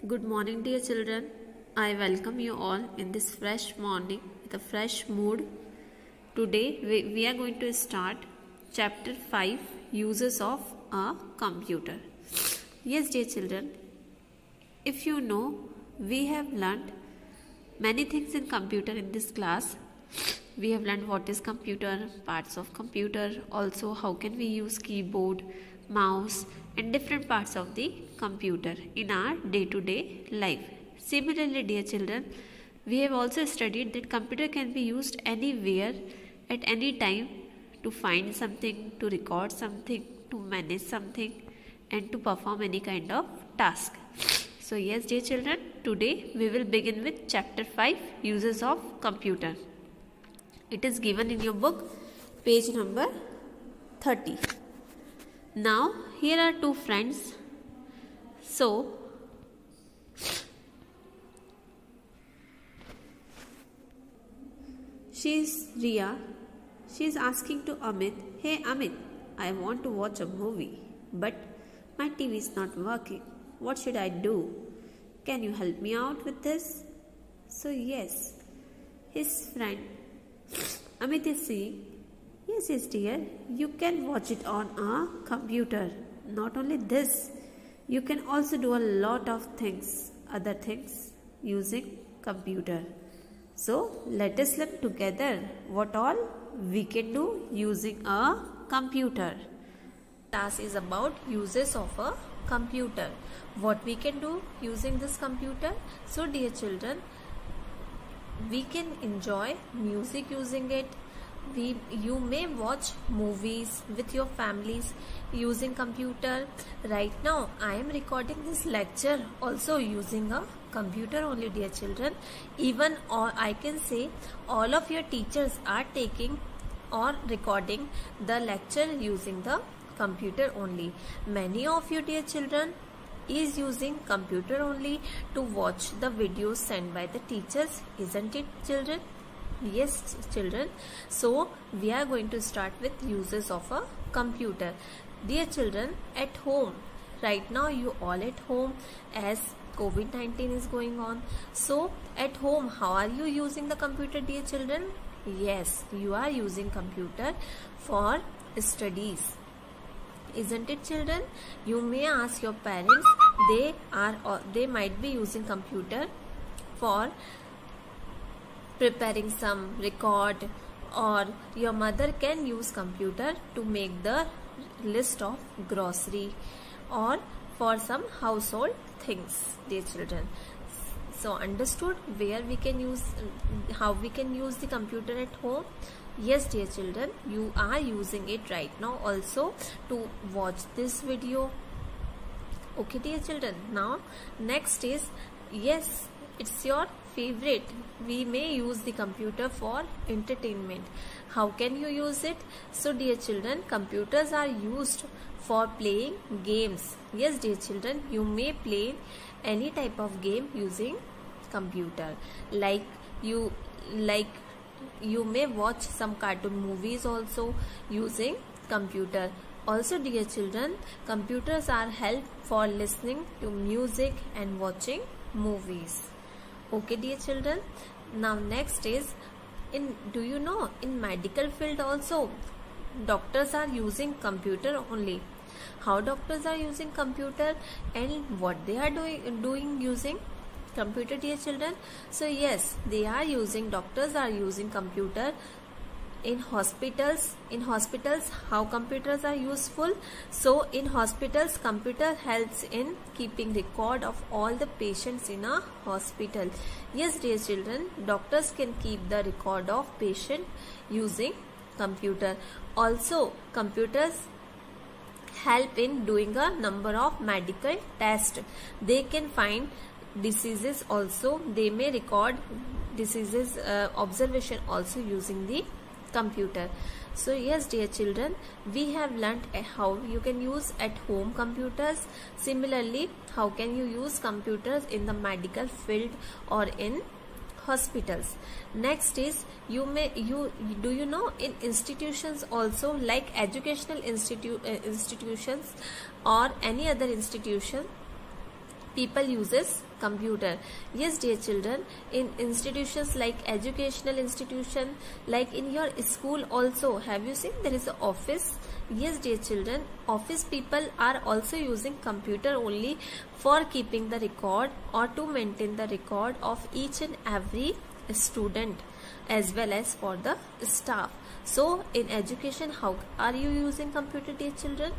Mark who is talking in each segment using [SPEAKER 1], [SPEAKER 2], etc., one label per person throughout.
[SPEAKER 1] Good morning, dear children. I welcome you all in this fresh morning with a fresh mood. Today we are going to start chapter 5, Uses of a Computer. Yes, dear children, if you know, we have learned many things in computer in this class. We have learned what is computer, parts of computer, also how can we use keyboard, mouse and different parts of the computer in our day-to-day life. Similarly, dear children, we have also studied that computer can be used anywhere at any time to find something, to record something, to manage something and to perform any kind of task. So yes, dear children, today we will begin with chapter 5, Uses of Computer. It is given in your book, page number 30. Now, here are two friends. So, she is Riya. She is asking to Amit, "Hey Amit, I want to watch a movie, but my TV is not working. What should I do? Can you help me out with this?" So, yes, his friend Amit is saying, Yes, dear, you can watch it on a computer. Not only this, you can also do a lot of things, other things using computer. So, let us learn together what all we can do using a computer. Class is about uses of a computer. What we can do using this computer? So, dear children, we can enjoy music using it. You may watch movies with your families using computer. Right now I am recording this lecture also using a computer only, dear children. Even I can say all of your teachers are taking or recording the lecture using the computer only. Many of you, dear children, is using computer only to watch the videos sent by the teachers, isn't it, children? Yes, children. So we are going to start with uses of a computer. Dear children, at home, right now you all at home as COVID-19 is going on. So at home, how are you using the computer, dear children? Yes, you are using computer for studies, isn't it, children? You may ask your parents, they might be using computer for preparing some record, or your mother can use computer to make the list of grocery or for some household things, dear children. So understood where we can use, how we can use the computer at home? Yes, dear children, you are using it right now also to watch this video. Okay, dear children. Now next is, yes, it's your favorite. We may use the computer for entertainment. How can you use it? So, dear children, computers are used for playing games. Yes, dear children, you may play any type of game using computer. Like you may watch some cartoon movies also using computer. Also, dear children, computers are helped for listening to music and watching movies. Okay, dear children. Now next is, do you know in medical field also doctors are using computer only? How doctors are using computer and what they are doing using computer, dear children? So yes, doctors are using computer in hospitals. In hospitals, how computers are useful? So in hospitals, computer helps in keeping record of all the patients in a hospital. Yes, dear children, doctors can keep the record of patient using computer. Also, computers help in doing a number of medical tests. They can find diseases also. They may record diseases observation also using the computer. So yes, dear children, we have learnt how you can use at home computers. Similarly, how can you use computers in the medical field or in hospitals. Next is, do you know in institutions also, like educational institutions or any other institution, people uses computer? Yes, dear children, in institutions like educational institution, like in your school also, have you seen there is an office? Yes, dear children, office people are also using computer only for keeping the record or to maintain the record of each and every student as well as for the staff. So in education, how are you using computer, dear children?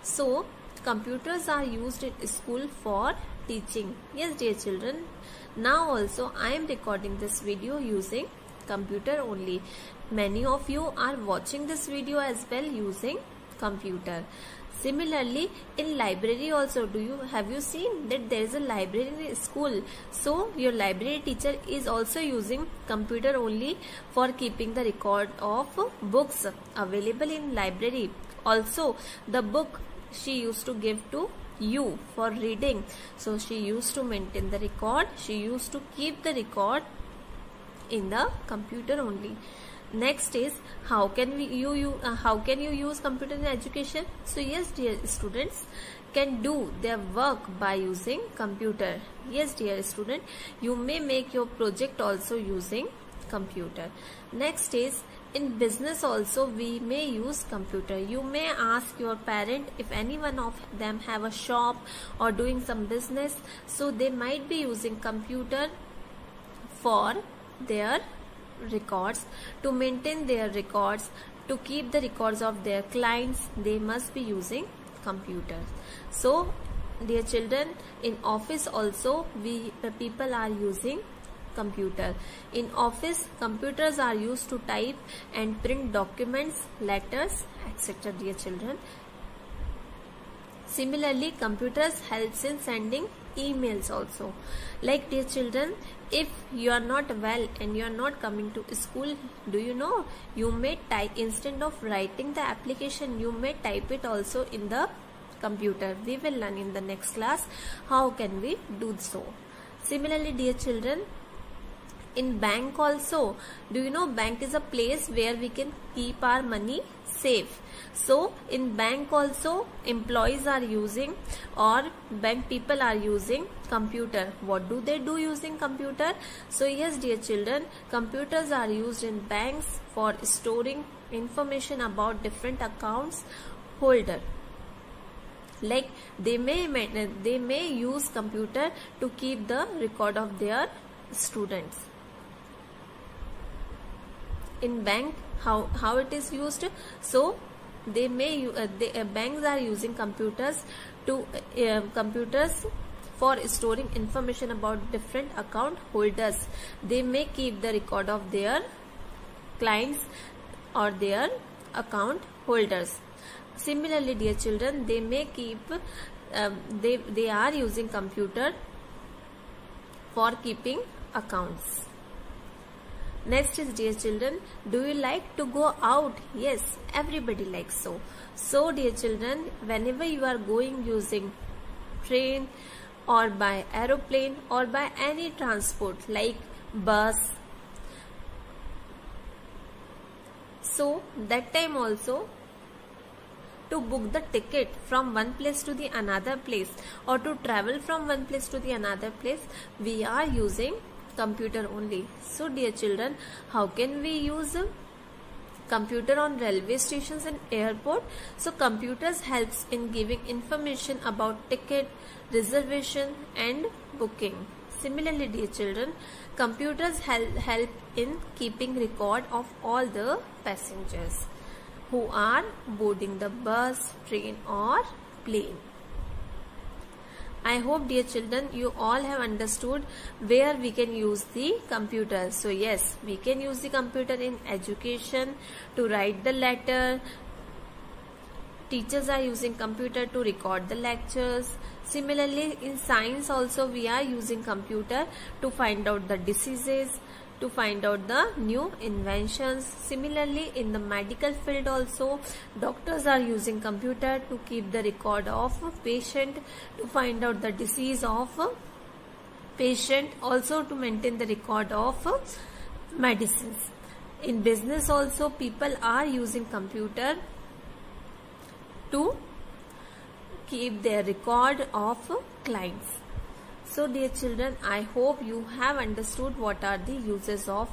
[SPEAKER 1] So computers are used in school for teaching. Yes, dear children, now also I am recording this video using computer only. Many of you are watching this video as well using computer. Similarly, in library also, have you seen that there is a library in school? So your library teacher is also using computer only for keeping the record of books available in library. Also, the book she used to give to you for reading. So she used to maintain the record. She used to keep the record in the computer only. Next is how can you use computer in education? So yes, dear students, can do their work by using computer. Yes, dear student, you may make your project also using computer. Next is in business also we may use computer. You may ask your parent if any one of them have a shop or doing some business, so they might be using computer for their records, to maintain their records, to keep the records of their clients. They must be using computers. So dear children, in office also people are using computer. In office, computers are used to type and print documents, letters, etc. dear children. Similarly, computers helps in sending emails also. Like dear children, if you are not well and you are not coming to school, do you know, you may type, instead of writing the application, you may type it also in the computer. We will learn in the next class how can we do so. Similarly, dear children, in bank also, do you know bank is a place where we can keep our money safe. So in bank also employees are using, or bank people are using computer. What do they do using computer? So yes, dear children, computers are used in banks for storing information about different accounts holder. Like they may use computer to keep the record of their students. In bank, how it is used? So they may banks are using computers for storing information about different account holders. They may keep the record of their clients or their account holders. Similarly, dear children, they may keep they are using computer for keeping accounts. Next is, dear children, do you like to go out? Yes, everybody likes so. So dear children, whenever you are going using train or by aeroplane or by any transport like bus, so that time also, to book the ticket from one place to the another place or to travel from one place to the another place, we are using computer only. So dear children, how can we use computer on railway stations and airport? So computers helps in giving information about ticket, reservation and booking. Similarly, dear children, computers help in keeping record of all the passengers who are boarding the bus, train or plane. I hope, dear children, you all have understood where we can use the computer. So yes, we can use the computer in education to write the letter. Teachers are using computer to record the lectures. Similarly, in science also we are using computer to find out the diseases, to find out the new inventions. Similarly, in the medical field also, doctors are using computer to keep the record of patient, to find out the disease of patient, also to maintain the record of medicines. In business also, people are using computer to keep their record of clients. So dear children, I hope you have understood what are the uses of